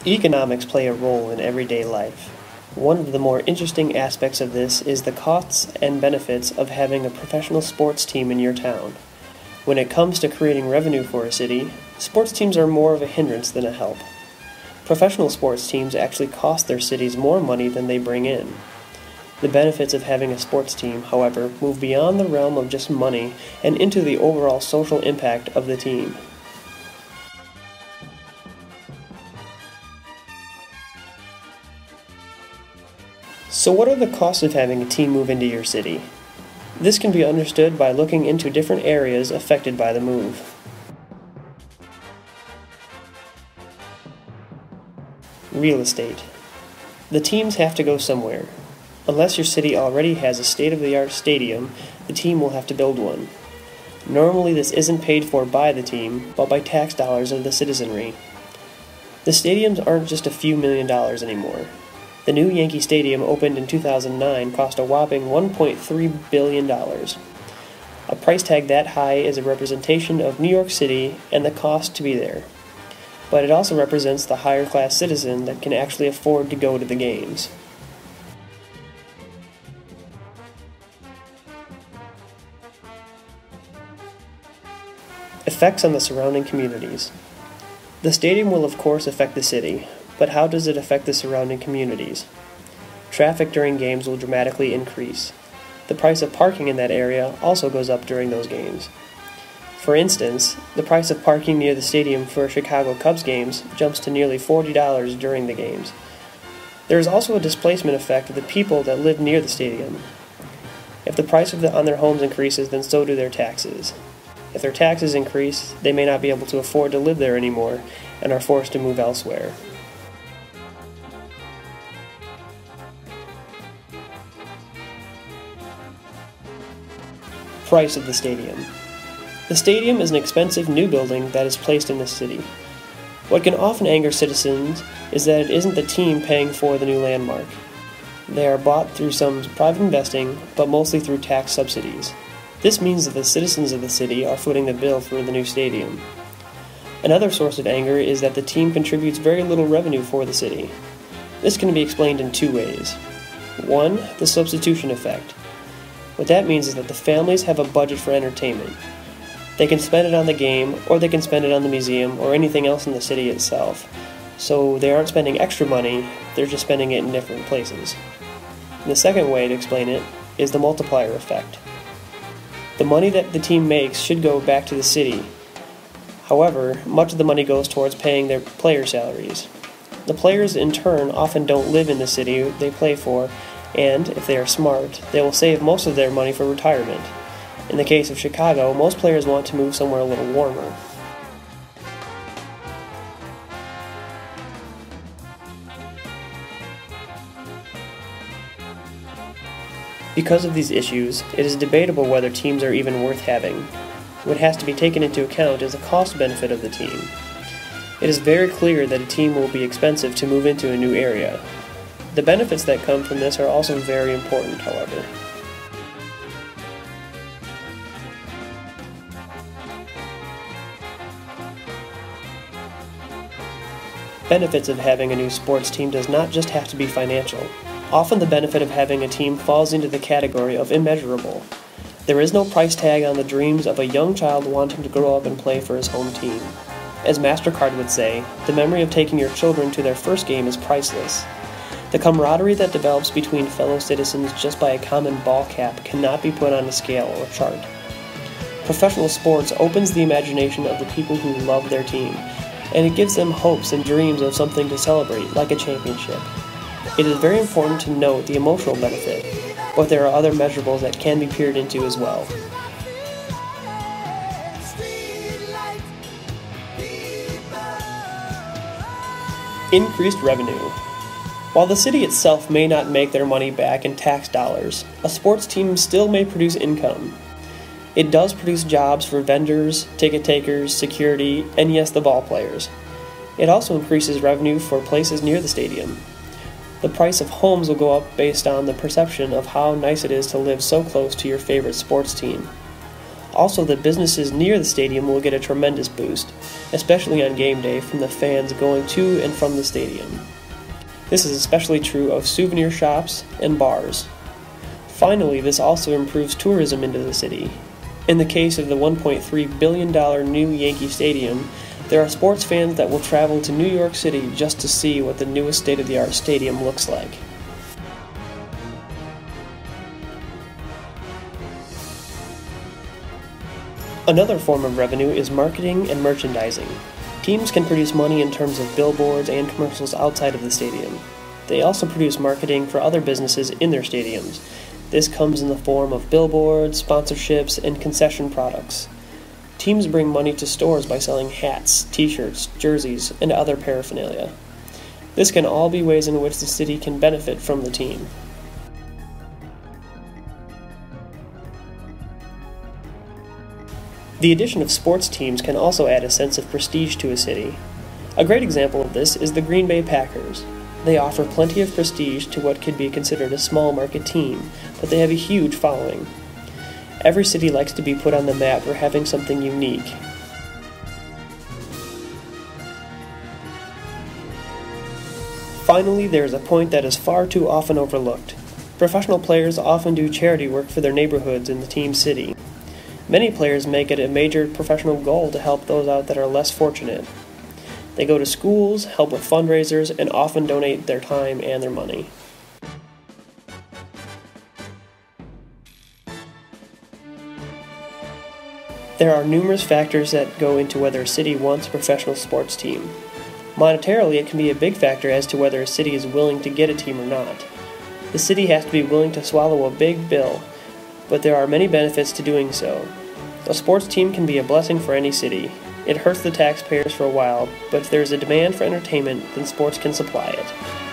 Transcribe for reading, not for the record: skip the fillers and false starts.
Economics play a role in everyday life. One of the more interesting aspects of this is the costs and benefits of having a professional sports team in your town. When it comes to creating revenue for a city, sports teams are more of a hindrance than a help. Professional sports teams actually cost their cities more money than they bring in. The benefits of having a sports team, however, move beyond the realm of just money and into the overall social impact of the team. So what are the costs of having a team move into your city? This can be understood by looking into different areas affected by the move. Real estate. The teams have to go somewhere. Unless your city already has a state-of-the-art stadium, the team will have to build one. Normally this isn't paid for by the team, but by tax dollars of the citizenry. The stadiums aren't just a few $1,000,000 anymore. The new Yankee Stadium opened in 2009 cost a whopping $1.3 billion. A price tag that high is a representation of New York City and the cost to be there. But it also represents the higher class citizen that can actually afford to go to the games. Effects on the surrounding communities. The stadium will of course affect the city, but how does it affect the surrounding communities? Traffic during games will dramatically increase. The price of parking in that area also goes up during those games. For instance, the price of parking near the stadium for Chicago Cubs games jumps to nearly $40 during the games. There is also a displacement effect of the people that live near the stadium. If the price on their homes increases, then so do their taxes. If their taxes increase, they may not be able to afford to live there anymore and are forced to move elsewhere. Price of the stadium. The stadium is an expensive new building that is placed in the city. What can often anger citizens is that it isn't the team paying for the new landmark. They are bought through some private investing, but mostly through tax subsidies. This means that the citizens of the city are footing the bill for the new stadium. Another source of anger is that the team contributes very little revenue for the city. This can be explained in two ways. One, the substitution effect. What that means is that the families have a budget for entertainment. They can spend it on the game, or they can spend it on the museum, or anything else in the city itself. So they aren't spending extra money, they're just spending it in different places. And the second way to explain it is the multiplier effect. The money that the team makes should go back to the city. However, much of the money goes towards paying their player salaries. The players in turn often don't live in the city they play for, and, if they are smart, they will save most of their money for retirement. In the case of Chicago, most players want to move somewhere a little warmer. Because of these issues, it is debatable whether teams are even worth having. What has to be taken into account is the cost-benefit of the team. It is very clear that a team will be expensive to move into a new area. The benefits that come from this are also very important, however. Benefits of having a new sports team does not just have to be financial. Often the benefit of having a team falls into the category of immeasurable. There is no price tag on the dreams of a young child wanting to grow up and play for his home team. As MasterCard would say, the memory of taking your children to their first game is priceless. The camaraderie that develops between fellow citizens just by a common ball cap cannot be put on a scale or chart. Professional sports opens the imagination of the people who love their team, and it gives them hopes and dreams of something to celebrate, like a championship. It is very important to note the emotional benefit, but there are other measurables that can be peered into as well. Increased revenue. While the city itself may not make their money back in tax dollars, a sports team still may produce income. It does produce jobs for vendors, ticket takers, security, and yes, the ball players. It also increases revenue for places near the stadium. The price of homes will go up based on the perception of how nice it is to live so close to your favorite sports team. Also, the businesses near the stadium will get a tremendous boost, especially on game day from the fans going to and from the stadium. This is especially true of souvenir shops and bars. Finally, this also improves tourism into the city. In the case of the $1.3 billion new Yankee Stadium, there are sports fans that will travel to New York City just to see what the newest state-of-the-art stadium looks like. Another form of revenue is marketing and merchandising. Teams can produce money in terms of billboards and commercials outside of the stadium. They also produce marketing for other businesses in their stadiums. This comes in the form of billboards, sponsorships, and concession products. Teams bring money to stores by selling hats, t-shirts, jerseys, and other paraphernalia. This can all be ways in which the city can benefit from the team. The addition of sports teams can also add a sense of prestige to a city. A great example of this is the Green Bay Packers. They offer plenty of prestige to what could be considered a small market team, but they have a huge following. Every city likes to be put on the map for having something unique. Finally, there is a point that is far too often overlooked. Professional players often do charity work for their neighborhoods in the team city. Many players make it a major professional goal to help those out that are less fortunate. They go to schools, help with fundraisers, and often donate their time and their money. There are numerous factors that go into whether a city wants a professional sports team. Monetarily, it can be a big factor as to whether a city is willing to get a team or not. The city has to be willing to swallow a big bill, but there are many benefits to doing so. A sports team can be a blessing for any city. It hurts the taxpayers for a while, but if there is a demand for entertainment, then sports can supply it.